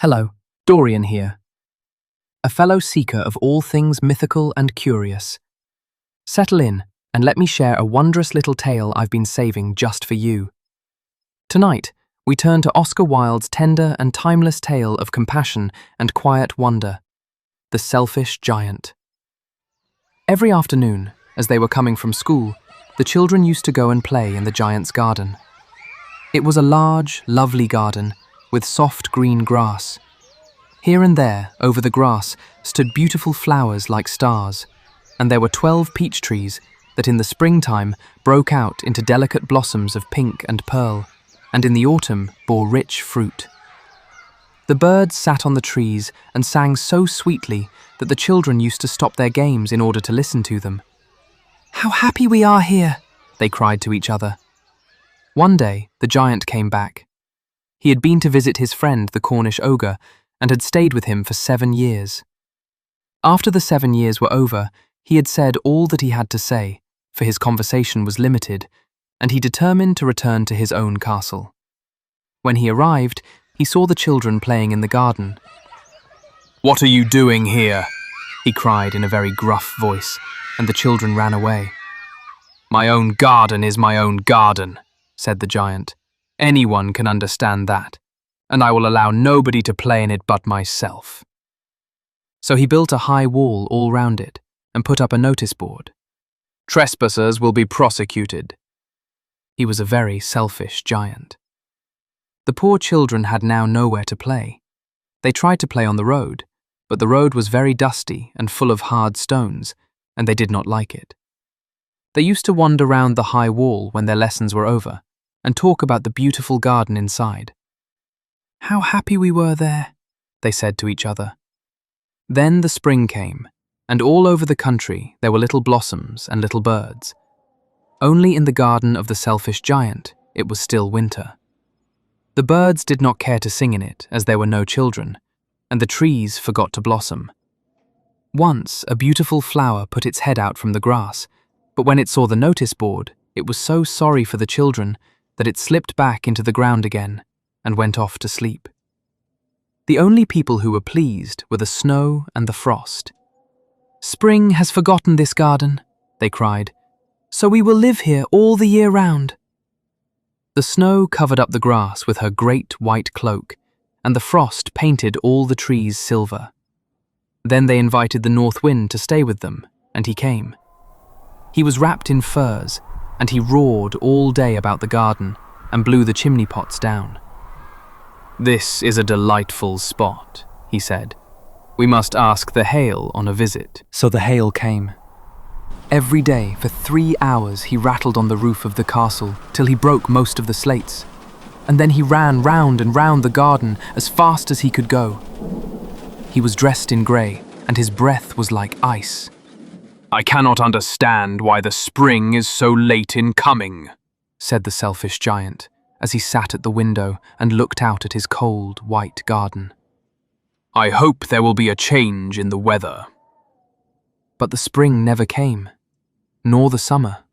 Hello, Dorian here, a fellow seeker of all things mythical and curious. Settle in and let me share a wondrous little tale I've been saving just for you. Tonight, we turn to Oscar Wilde's tender and timeless tale of compassion and quiet wonder, The Selfish Giant. Every afternoon, as they were coming from school, the children used to go and play in the giant's garden. It was a large, lovely garden with soft green grass. Here and there, over the grass, stood beautiful flowers like stars, and there were 12 peach trees that in the springtime broke out into delicate blossoms of pink and pearl, and in the autumn bore rich fruit. The birds sat on the trees and sang so sweetly that the children used to stop their games in order to listen to them. "How happy we are here!" they cried to each other. One day, the giant came back. He had been to visit his friend, the Cornish ogre, and had stayed with him for 7 years. After the 7 years were over, he had said all that he had to say, for his conversation was limited, and he determined to return to his own castle. When he arrived, he saw the children playing in the garden. "What are you doing here?" he cried in a very gruff voice, and the children ran away. "My own garden is my own garden," said the giant. "Anyone can understand that, and I will allow nobody to play in it but myself." So he built a high wall all round it and put up a notice board. "Trespassers will be prosecuted." He was a very selfish giant. The poor children had now nowhere to play. They tried to play on the road, but the road was very dusty and full of hard stones, and they did not like it. They used to wander round the high wall when their lessons were over and talk about the beautiful garden inside. "How happy we were there," they said to each other. Then the spring came, and all over the country there were little blossoms and little birds. Only in the garden of the selfish giant it was still winter. The birds did not care to sing in it as there were no children, and the trees forgot to blossom. Once a beautiful flower put its head out from the grass, but when it saw the notice board, it was so sorry for the children that it slipped back into the ground again and went off to sleep. The only people who were pleased were the snow and the frost. "Spring has forgotten this garden," they cried, "so we will live here all the year round." The snow covered up the grass with her great white cloak, and the frost painted all the trees silver. Then they invited the north wind to stay with them, and he came. He was wrapped in furs, and he roared all day about the garden and blew the chimney pots down. "This is a delightful spot," he said. "We must ask the hail on a visit." So the hail came. Every day for 3 hours he rattled on the roof of the castle till he broke most of the slates, and then he ran round and round the garden as fast as he could go. He was dressed in grey, and his breath was like ice. "I cannot understand why the spring is so late in coming," said the selfish giant, as he sat at the window and looked out at his cold, white garden. "I hope there will be a change in the weather." But the spring never came, nor the summer.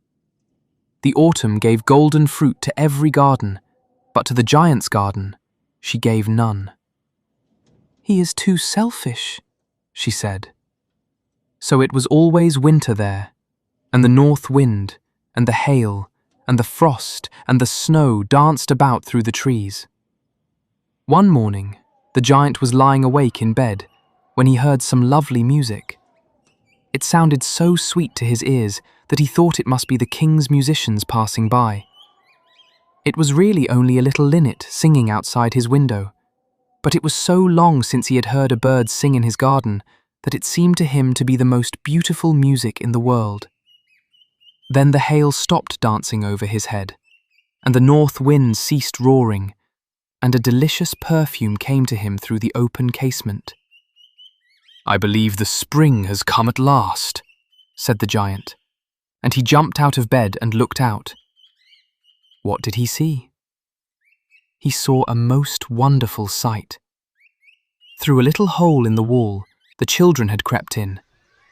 The autumn gave golden fruit to every garden, but to the giant's garden she gave none. "He is too selfish," she said. So it was always winter there, and the north wind, and the hail, and the frost, and the snow danced about through the trees. One morning, the giant was lying awake in bed when he heard some lovely music. It sounded so sweet to his ears that he thought it must be the king's musicians passing by. It was really only a little linnet singing outside his window, but it was so long since he had heard a bird sing in his garden that it seemed to him to be the most beautiful music in the world. Then the hail stopped dancing over his head, and the north wind ceased roaring, and a delicious perfume came to him through the open casement. "I believe the spring has come at last," said the giant, and he jumped out of bed and looked out. What did he see? He saw a most wonderful sight. Through a little hole in the wall, the children had crept in,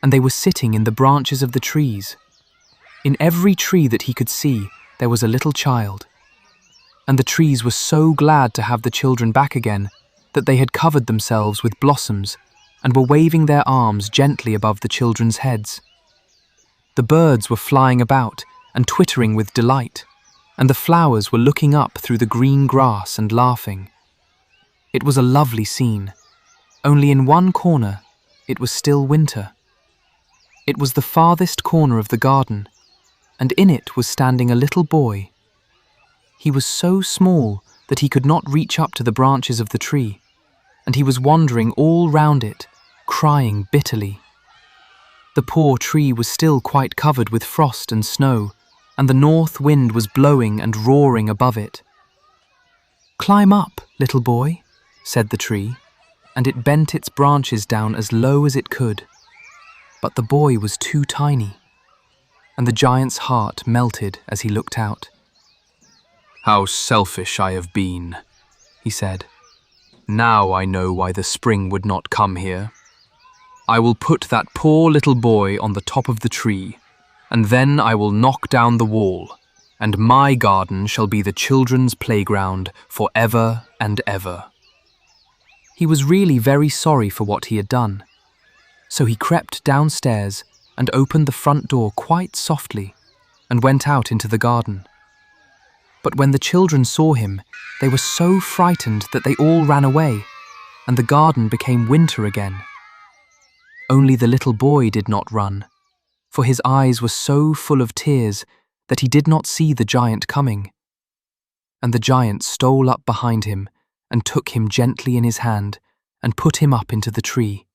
and they were sitting in the branches of the trees. In every tree that he could see, there was a little child, and the trees were so glad to have the children back again that they had covered themselves with blossoms and were waving their arms gently above the children's heads. The birds were flying about and twittering with delight, and the flowers were looking up through the green grass and laughing. It was a lovely scene, only in one corner it was still winter. It was the farthest corner of the garden, and in it was standing a little boy. He was so small that he could not reach up to the branches of the tree, and he was wandering all round it, crying bitterly. The poor tree was still quite covered with frost and snow, and the north wind was blowing and roaring above it. "Climb up, little boy," said the tree, and it bent its branches down as low as it could. But the boy was too tiny, and the giant's heart melted as he looked out. "How selfish I have been," he said. "Now I know why the spring would not come here. I will put that poor little boy on the top of the tree, and then I will knock down the wall, and my garden shall be the children's playground for ever and ever." He was really very sorry for what he had done, so he crept downstairs and opened the front door quite softly and went out into the garden. But when the children saw him, they were so frightened that they all ran away, and the garden became winter again. Only the little boy did not run, for his eyes were so full of tears that he did not see the giant coming. And the giant stole up behind him and took him gently in his hand and put him up into the tree.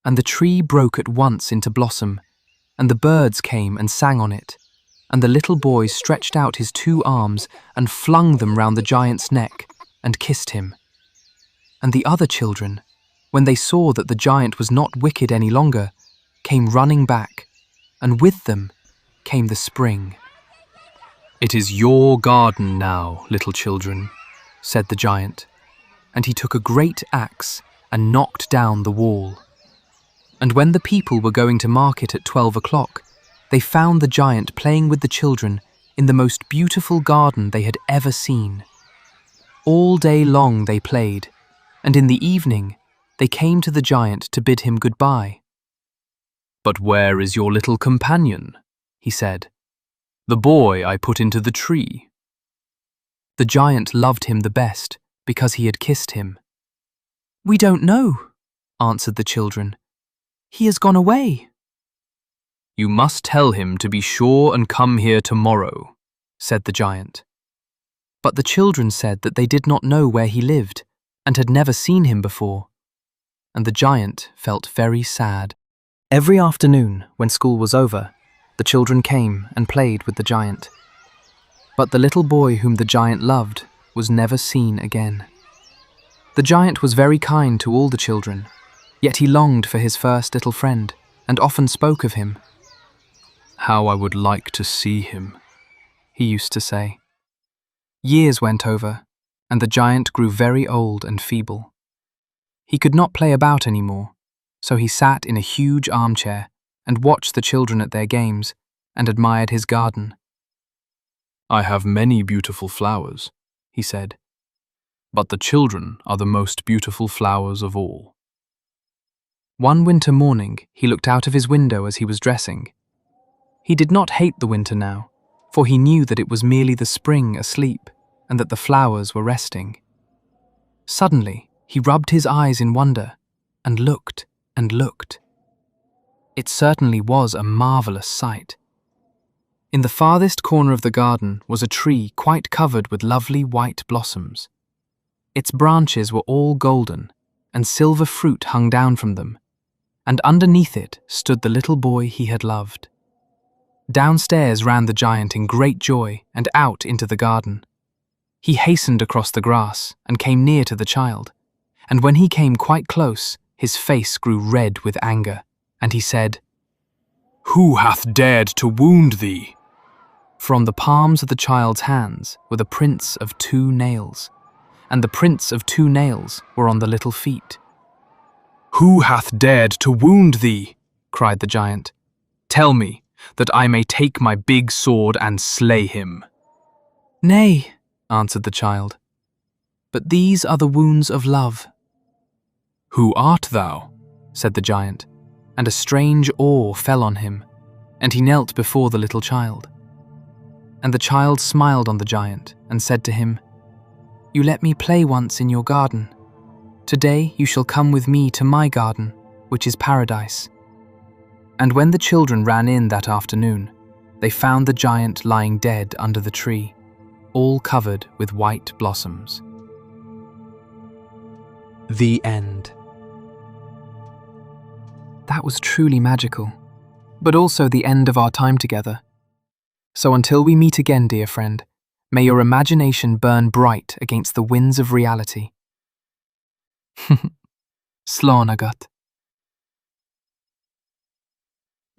And the tree broke at once into blossom, and the birds came and sang on it, and the little boy stretched out his 2 arms and flung them round the giant's neck and kissed him. And the other children, when they saw that the giant was not wicked any longer, came running back, and with them came the spring. "It is your garden now, little children," said the giant, and he took a great axe and knocked down the wall. And when the people were going to market at 12 o'clock, they found the giant playing with the children in the most beautiful garden they had ever seen. All day long they played, and in the evening they came to the giant to bid him goodbye. "But where is your little companion?" he said. "The boy I put into the tree." The giant loved him the best because he had kissed him. "We don't know," answered the children. "He has gone away." "You must tell him to be sure and come here tomorrow," said the giant. But the children said that they did not know where he lived and had never seen him before, and the giant felt very sad. Every afternoon, when school was over, the children came and played with the giant. But the little boy whom the giant loved was never seen again. The giant was very kind to all the children, yet he longed for his first little friend and often spoke of him. "How I would like to see him," he used to say. Years went over, and the giant grew very old and feeble. He could not play about any more, so he sat in a huge armchair and watched the children at their games and admired his garden. "I have many beautiful flowers," he said, "but the children are the most beautiful flowers of all." One winter morning, he looked out of his window as he was dressing. He did not hate the winter now, for he knew that it was merely the spring asleep and that the flowers were resting. Suddenly, he rubbed his eyes in wonder and looked and looked. It certainly was a marvelous sight. In the farthest corner of the garden was a tree quite covered with lovely white blossoms. Its branches were all golden, and silver fruit hung down from them, and underneath it stood the little boy he had loved. Downstairs ran the giant in great joy and out into the garden. He hastened across the grass and came near to the child, and when he came quite close, his face grew red with anger, and he said, "Who hath dared to wound thee?" For on the palms of the child's hands were the prints of 2 nails, and the prints of 2 nails were on the little feet. "Who hath dared to wound thee?" cried the giant. "Tell me, that I may take my big sword and slay him." "Nay," answered the child, "but these are the wounds of love "Who art thou?" said the giant, and a strange awe fell on him, and he knelt before the little child. And the child smiled on the giant and said to him, "You let me play once in your garden. Today you shall come with me to my garden, which is paradise." And when the children ran in that afternoon, they found the giant lying dead under the tree, all covered with white blossoms. The end. That was truly magical, but also the end of our time together. So until we meet again, dear friend, may your imagination burn bright against the winds of reality. Slán agat.